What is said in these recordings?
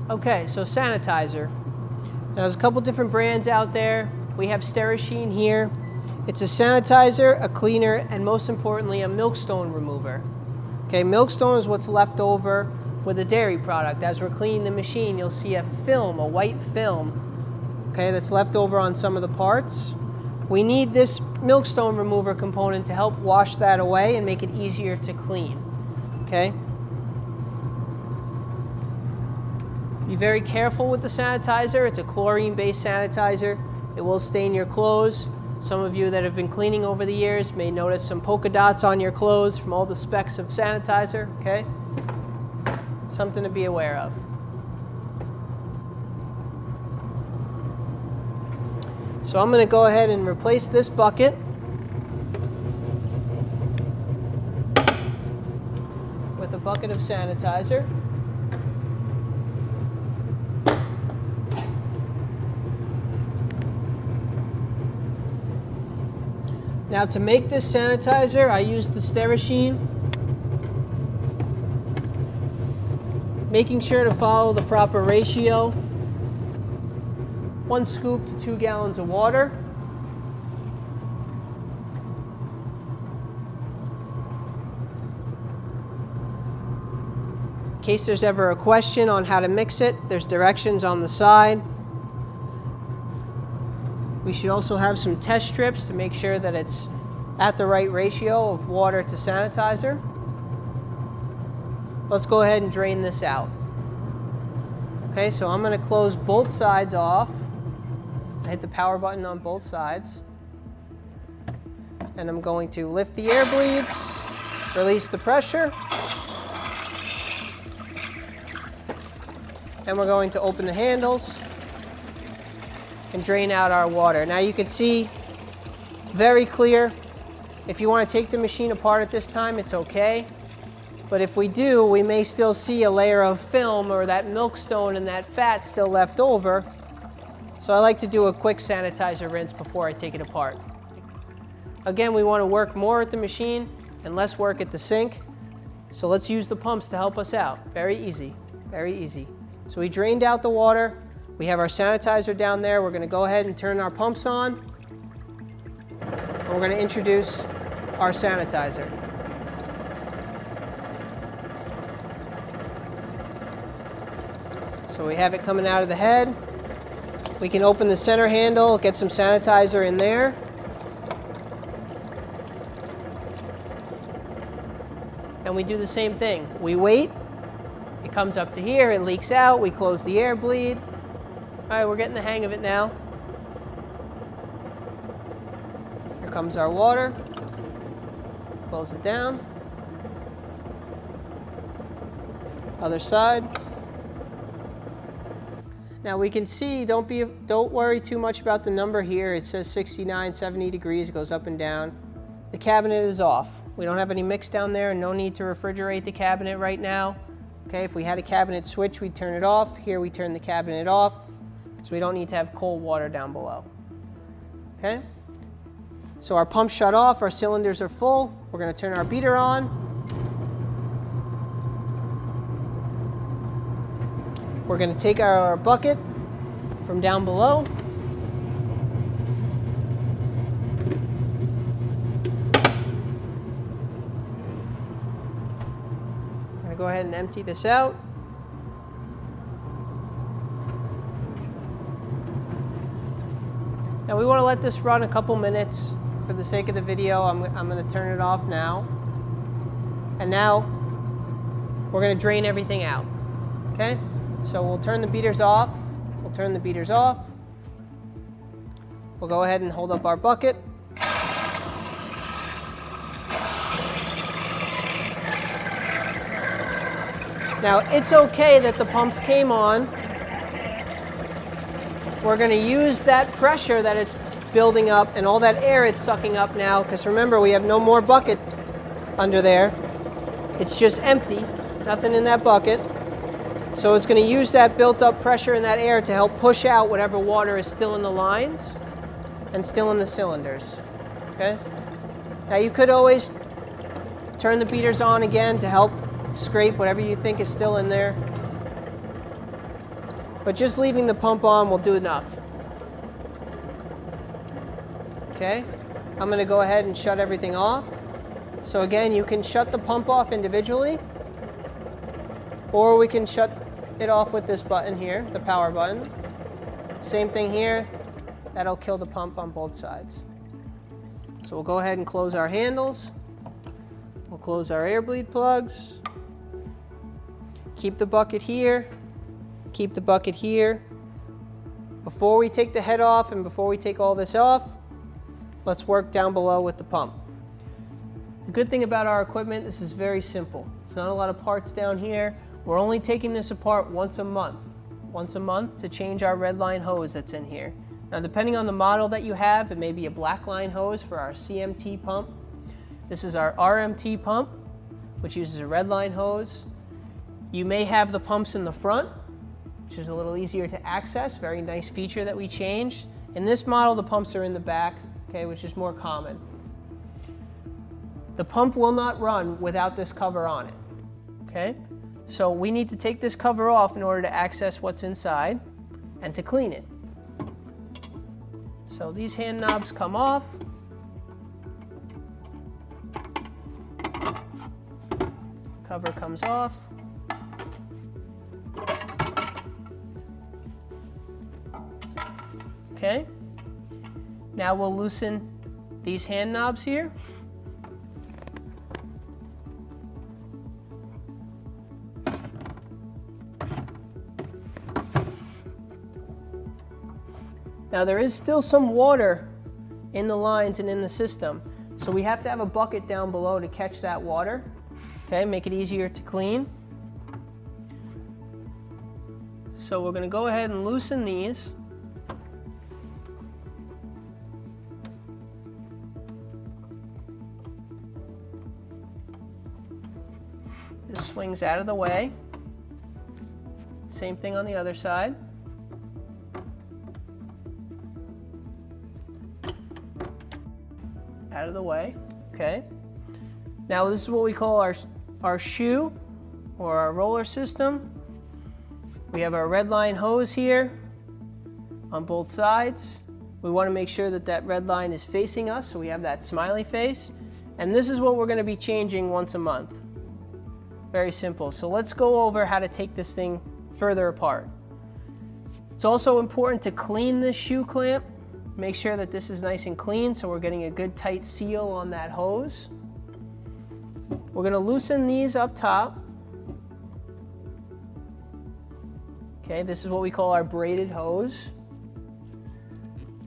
Okay, so sanitizer. Now, there's a couple different brands out there. We have Pressurized here. It's a sanitizer, a cleaner, and most importantly, a milkstone remover. Okay, milkstone is what's left over with a dairy product. As we're cleaning the machine, you'll see a film, a white film, okay, that's left over on some of the parts. We need this milkstone remover component to help wash that away and make it easier to clean, okay? Be very careful with the sanitizer. It's a chlorine-based sanitizer. It will stain your clothes. Some of you that have been cleaning over the years may notice some polka dots on your clothes from all the specks of sanitizer, okay? Something to be aware of. So I'm going to go ahead and replace this bucket with a bucket of sanitizer. Now, to make this sanitizer, I used the Pressurized, making sure to follow the proper ratio. 1 scoop to 2 gallons of water. In case there's ever a question on how to mix it, there's directions on the side. We should also have some test strips to make sure that it's at the right ratio of water to sanitizer. Let's go ahead and drain this out. Okay, so I'm going to close both sides off. I hit the power button on both sides. And I'm going to lift the air bleeds, release the pressure. And we're going to open the handles and drain out our water. Now you can see very clear. If you want to take the machine apart at this time, it's okay. But if we do, we may still see a layer of film or that milkstone and that fat still left over. So I like to do a quick sanitizer rinse before I take it apart. Again, we want to work more at the machine and less work at the sink. So let's use the pumps to help us out. Very easy, very easy. So we drained out the water. We have our sanitizer down there. We're going to go ahead and turn our pumps on. And we're going to introduce our sanitizer. So we have it coming out of the head. We can open the center handle, get some sanitizer in there. And we do the same thing. We wait. It comes up to here. It leaks out. We close the air bleed. All right, we're getting the hang of it now. Here comes our water. Close it down. Other side. Now we can see, don't worry too much about the number here. It says 69, 70 degrees, it goes up and down. The cabinet is off. We don't have any mix down there, and no need to refrigerate the cabinet right now. Okay, if we had a cabinet switch, we'd turn it off. Here we turn the cabinet off, so we don't need to have cold water down below. Okay? So our pump's shut off, our cylinders are full. We're going to turn our beater on. We're going to take our bucket from down below. I'm going to go ahead and empty this out. Now we want to let this run a couple minutes. For the sake of the video, I'm going to turn it off now. And now we're going to drain everything out. Okay? So we'll turn the beaters off. We'll turn the beaters off. We'll go ahead and hold up our bucket. Now it's okay that the pumps came on. We're going to use that pressure that it's building up and all that air it's sucking up now, because remember, we have no more bucket under there. It's just empty, nothing in that bucket. So it's going to use that built up pressure and that air to help push out whatever water is still in the lines and still in the cylinders. Okay? Now you could always turn the beaters on again to help scrape whatever you think is still in there. but just leaving the pump on will do enough. Okay, I'm going to go ahead and shut everything off. So again, you can shut the pump off individually, or we can shut it off with this button here, the power button. Same thing here, that'll kill the pump on both sides. So we'll go ahead and close our handles. We'll close our air bleed plugs. Keep the bucket here, keep the bucket here. Before we take the head off and before we take all this off, let's work down below with the pump. The good thing about our equipment, this is very simple. It's not a lot of parts down here. We're only taking this apart once a month to change our red line hose that's in here. Now, depending on the model that you have, it may be a black line hose for our CMT pump. This is our RMT pump, which uses a red line hose. You may have the pumps in the front, which is a little easier to access. Very nice feature that we changed. In this model, the pumps are in the back, okay, which is more common. The pump will not run without this cover on it, okay? So we need to take this cover off in order to access what's inside and to clean it. So these hand knobs come off. Cover comes off. Okay, now we'll loosen these hand knobs here. Now there is still some water in the lines and in the system, so we have to have a bucket down below to catch that water, okay, make it easier to clean. So we're going to go ahead and loosen these. This swings out of the way. Same thing on the other side. Out of the way, okay. Now this is what we call our shoe or our roller system. We have our red line hose here on both sides. We want to make sure that that red line is facing us, so we have that smiley face. And this is what we're going to be changing once a month. Very simple. So let's go over how to take this thing further apart. It's also important to clean this shoe clamp. Make sure that this is nice and clean so we're getting a good tight seal on that hose. We're going to loosen these up top. Okay, this is what we call our braided hose.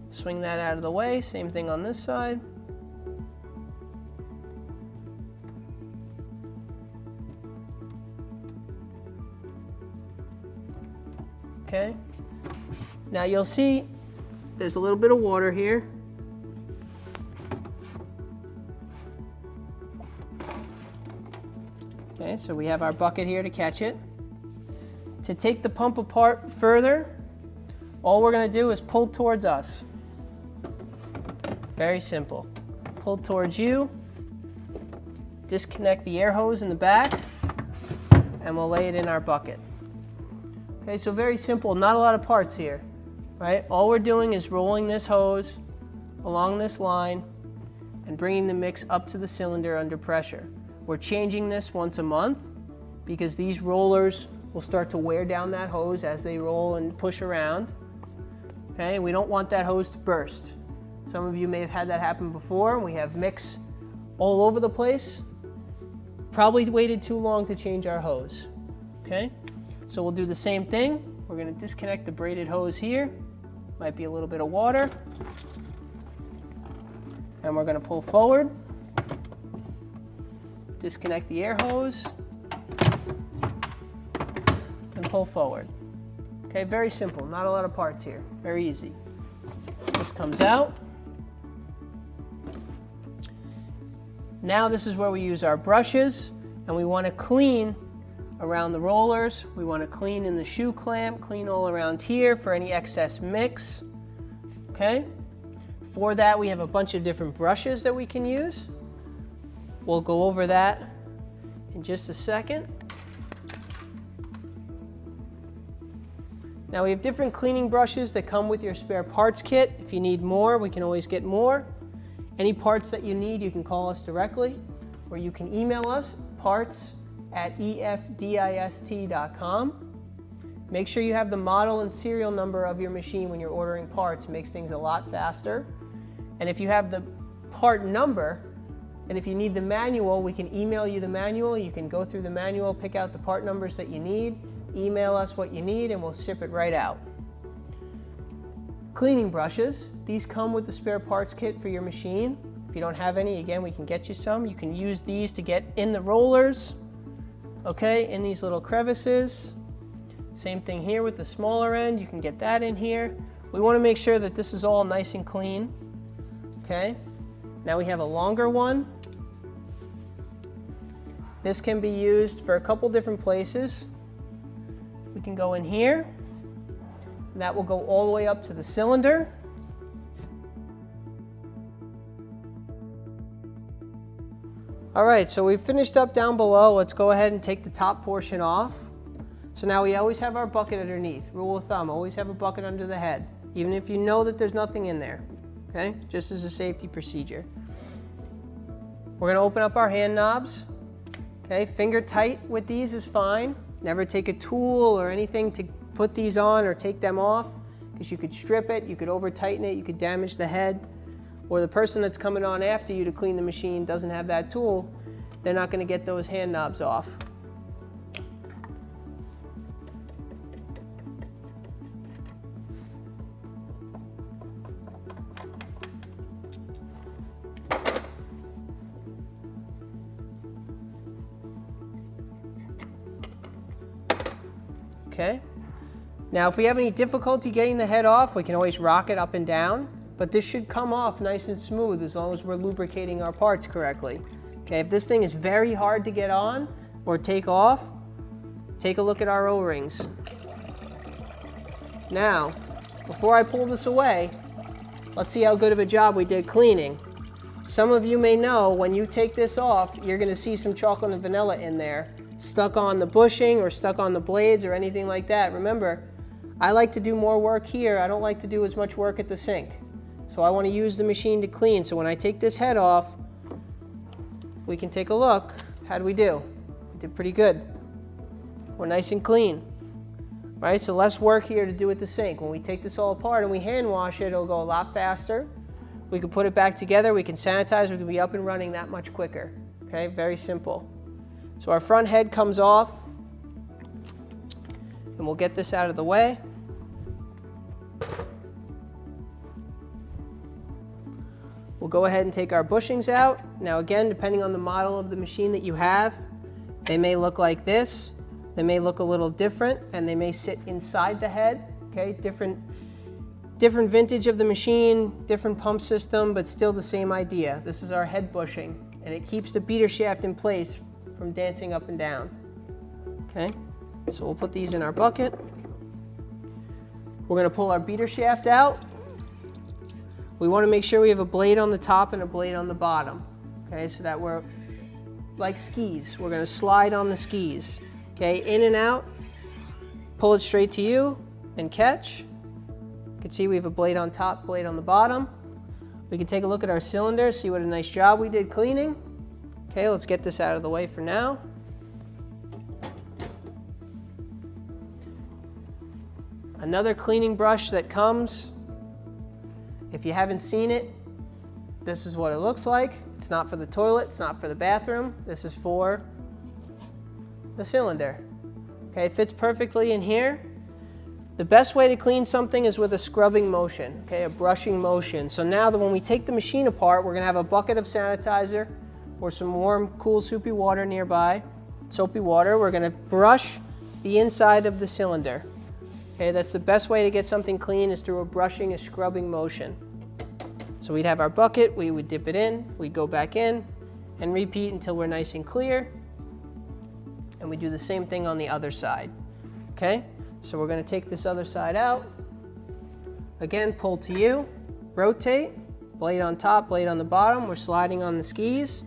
Swing that out of the way. Same thing on this side. Okay, now you'll see there's a little bit of water here. Okay, so we have our bucket here to catch it. To take the pump apart further, all we're going to do is pull towards us. Very simple. Pull towards you, disconnect the air hose in the back, and we'll lay it in our bucket. Okay, so very simple, not a lot of parts here, right? All we're doing is rolling this hose along this line and bringing the mix up to the cylinder under pressure. We're changing this once a month because these rollers will start to wear down that hose as they roll and push around. Okay, we don't want that hose to burst. Some of you may have had that happen before. We have mix all over the place. Probably waited too long to change our hose. Okay, so we'll do the same thing. We're going to disconnect the braided hose here. Might be a little bit of water. And we're going to pull forward. Disconnect the air hose. And pull forward. Okay, very simple. Not a lot of parts here. Very easy. This comes out. Now this is where we use our brushes, and we want to clean around the rollers. We want to clean in the shoe clamp, clean all around here for any excess mix. Okay? For that, we have a bunch of different brushes that we can use. We'll go over that in just a second. Now we have different cleaning brushes that come with your spare parts kit. If you need more, we can always get more. Any parts that you need, you can call us directly, or you can email us, parts@efdist.com. Make sure you have the model and serial number of your machine when you're ordering parts. It makes things a lot faster. And if you have the part number, and if you need the manual, we can email you the manual. You can go through the manual, pick out the part numbers that you need, email us what you need, and we'll ship it right out. Cleaning brushes. These come with the spare parts kit for your machine. If you don't have any, again, we can get you some. You can use these to get in the rollers, okay, in these little crevices. Same thing here with the smaller end. You can get that in here. We want to make sure that this is all nice and clean, okay? Now we have a longer one. This can be used for a couple different places. We can go in here, and that will go all the way up to the cylinder. All right, so we've finished up down below. Let's go ahead and take the top portion off. So now we always have our bucket underneath. Rule of thumb, always have a bucket under the head, even if you know that there's nothing in there, okay? Just as a safety procedure. We're gonna open up our hand knobs, okay? Finger tight with these is fine. Never take a tool or anything to put these on or take them off, because you could strip it, you could over tighten it, you could damage the head, or the person that's coming on after you to clean the machine doesn't have that tool, they're not gonna get those hand knobs off. Okay. Now if we have any difficulty getting the head off, we can always rock it up and down, but this should come off nice and smooth as long as we're lubricating our parts correctly. Okay, if this thing is very hard to get on or take off, take a look at our O-rings. Now, before I pull this away, let's see how good of a job we did cleaning. Some of you may know when you take this off, you're gonna see some chocolate and vanilla in there, stuck on the bushing or stuck on the blades or anything like that. Remember, I like to do more work here. I don't like to do as much work at the sink. So I want to use the machine to clean. So when I take this head off, we can take a look. How do we do? We did pretty good. We're nice and clean, right? So less work here to do at the sink. When we take this all apart and we hand wash it, it'll go a lot faster. We can put it back together. We can sanitize. We can be up and running that much quicker. Okay, very simple. So our front head comes off, and we'll get this out of the way. We'll go ahead and take our bushings out. Now again, depending on the model of the machine that you have, they may look like this, they may look a little different, and they may sit inside the head, okay? Different vintage of the machine, different pump system, but still the same idea. This is our head bushing, and it keeps the beater shaft in place from dancing up and down, okay? So we'll put these in our bucket. We're gonna pull our beater shaft out. We wanna make sure we have a blade on the top and a blade on the bottom, okay? So that we're like skis. We're gonna slide on the skis, okay? In and out, pull it straight to you, and catch. You can see we have a blade on top, blade on the bottom. We can take a look at our cylinder, see what a nice job we did cleaning. Okay, let's get this out of the way for now. Another cleaning brush that comes, if you haven't seen it, this is what it looks like. It's not for the toilet, it's not for the bathroom. This is for the cylinder. Okay, it fits perfectly in here. The best way to clean something is with a scrubbing motion, okay, a brushing motion. So now that when we take the machine apart, we're gonna have a bucket of sanitizer or some warm, cool, soapy water nearby, soapy water. We're gonna brush the inside of the cylinder. Okay, that's the best way to get something clean, is through a brushing, a scrubbing motion. So we'd have our bucket, we would dip it in, we'd go back in, and repeat until we're nice and clear. And we do the same thing on the other side, okay? So we're gonna take this other side out. Again, pull to you, rotate, blade on top, blade on the bottom. We're sliding on the skis.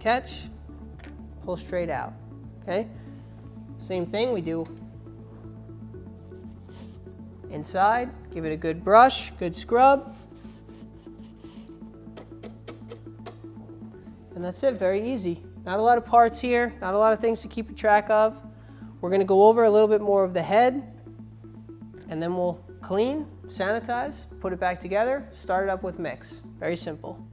Catch, pull straight out, okay? Same thing, we do inside, give it a good brush, good scrub. And that's it, very easy. Not a lot of parts here, not a lot of things to keep track of. We're gonna go over a little bit more of the head, and then we'll clean, sanitize, put it back together, start it up with mix. Very simple.